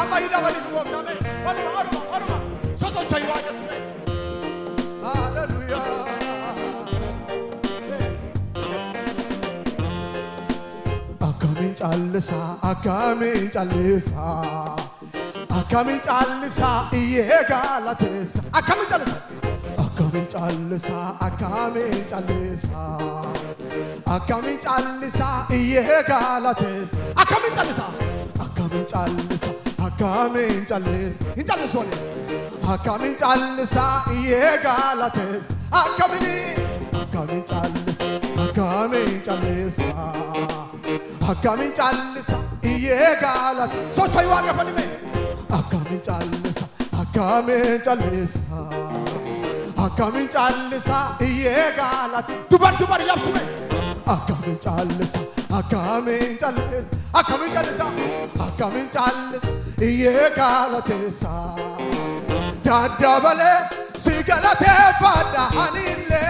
amma ida bali goftame aruma so tayi wajas hallelujah akamin callisa iye galates akamin callisa iye galates akamin callisa intallisone akamin callisa iye galates akamin callisa iye galat so tayi waga fanime akamin callisa iye galat dubar lapsume akamin callisa iye galatesa dadabale sigalate fada hanile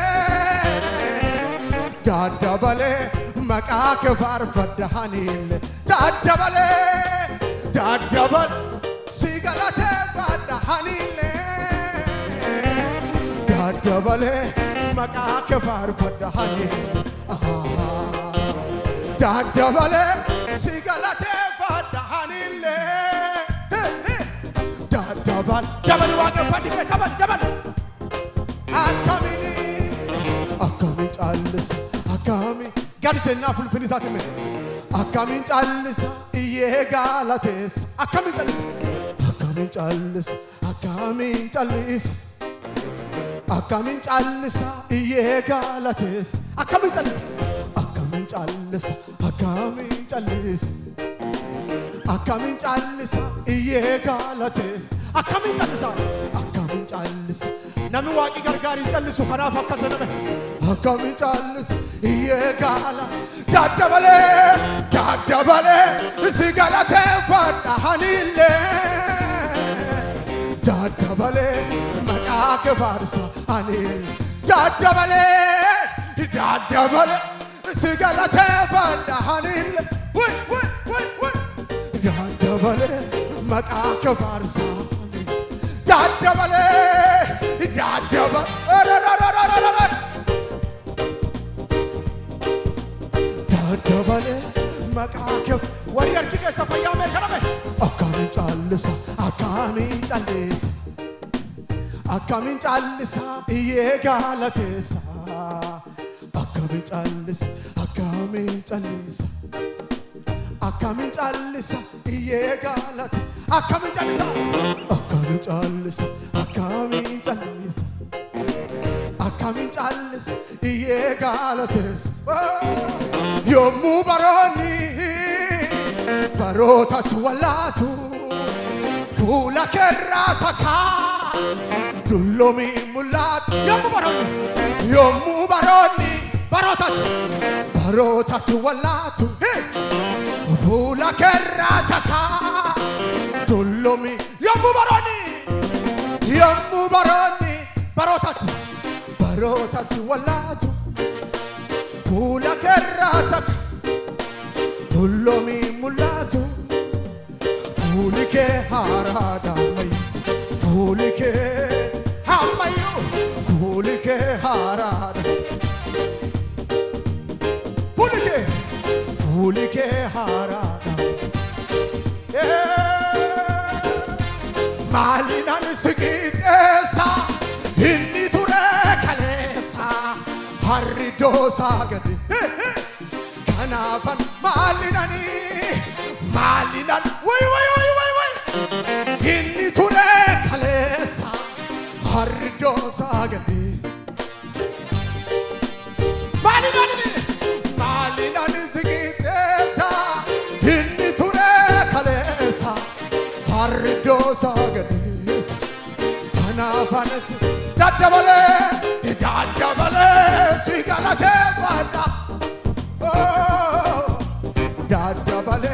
dadabale maqaq farfada hanile dadabale sigalate fada hanile dadabale maqaq farfada hanile dadabale sigalate fada hanile dabal waga fadike dabal akamin callisa gaditena fulfinisatime akamin callisa iye galates akamin callisa iye galates akamin callisa iye galates akamin callisa nami waaqi gargaarin callisu kanaaf akkasaname akamin callisa iye gala dadabale sigalate fada hanile dadabale maqaq farsa hanile dadabale sigalate fada hanile dadabale maqaq farsa dadabale maqaq wariyarki keessa fayyame kaname akamin callisa iye galatesa akamin callisa iye galat akamin callisa iye galates yomu baroni barota chuwalatu fula kerrataka dullomi mulat yomu baroni barota chuwalatu fula kerrataka dullomi yomu baroni barota chuwalatu fula kerrataka dullomi mulatu fulike harada mai fulike hamayo fulike harada fulike harada malinan sikitesa inni ture kalesa harridosa gadi kanafan malinan way inni ture kalesa harridosa gadi malinan sikitesa inni ture kalesa harridosa gadi kanafanes dadabale sigalate fada dadabale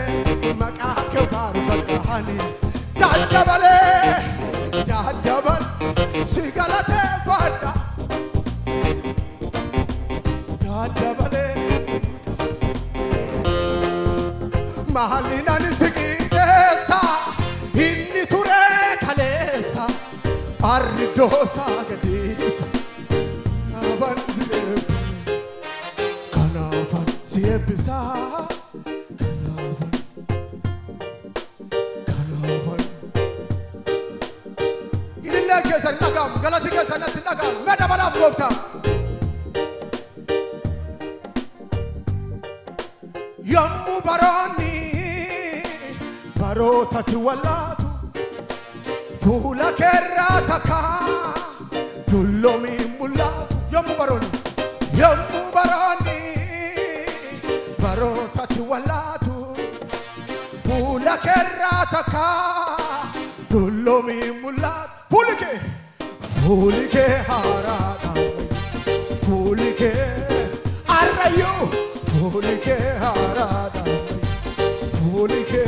maqaq farfada hanile dadabale sigalate fada dadabale malinan sikitesa Arridosa gadisa Kanafan siebisa Kanafan Ililla kesan nagam galati kesan nagam meda bana gofta Yammu barani barota tuwalatu Fula kerrataka Dullomi mulatu Yammu barani Barota tuwalatu Fula kerrataka Dullomi mulatu Fulike harada Fulike arrayo Fulike harada Fulike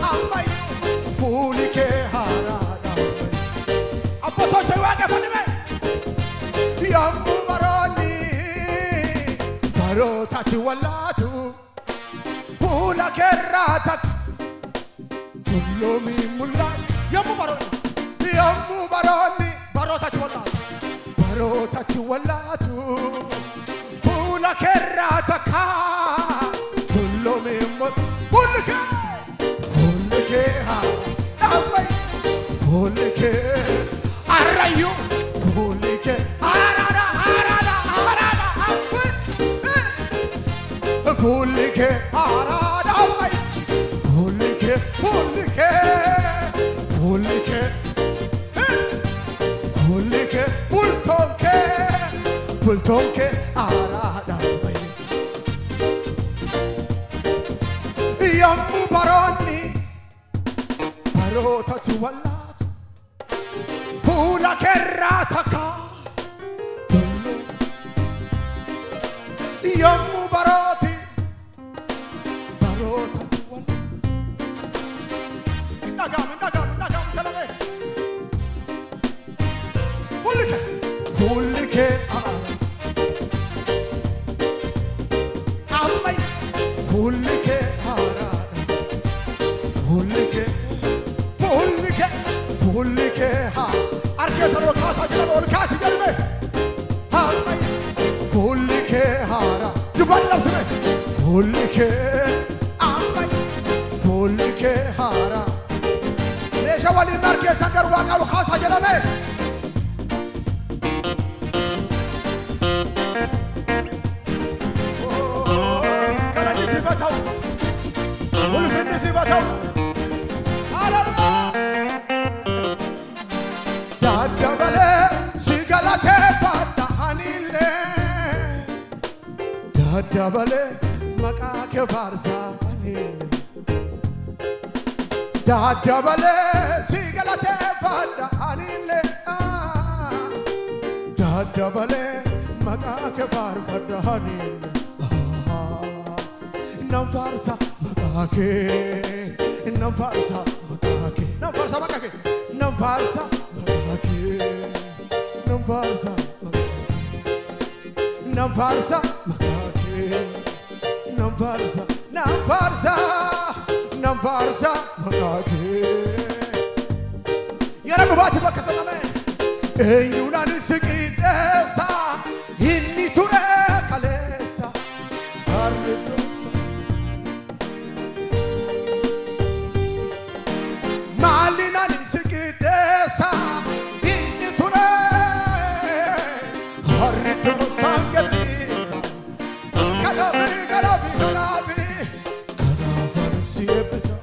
amayo Fulike harada Appo soche wage panime Yammu barani Barota tuwalatu Fula kerratak Dullomi mullat Yammu barani Barota tuwalatu Fula kerrataka Dullomi mullat Fulike harada Fulike arrayo Fulike arada Fulike arada Fulike Bultonke arada Yammu barani Barota tuwalatu Fula kerrataka Yammu barati Barota tuwalatu Nagam chalame Fulike Amay Fulike harada Fulike ha Arkesa lo kasa jalame ol kasi jalame Amay Fulike hara Juban lapsme Fulike Amay Fulike hara Mesha wali markesa gar waqa lo kasa jalame Dadabale sigalate fadahanile Dadabale makake farsanile Dadabale sigalate fadahanile Dadabale makake farsanile Namfarsa makake Namfarsa makake Namfarsa makake Namfarsa makake Namfarsa makake Namfarsa makake Namfarsa makake Yara bubati bakasaname Eyunan sikidesa Inni ture kalesa Arridosa Malinan sikidesa Inni ture Arridosa gadisa Kalavi Kanafan siebisa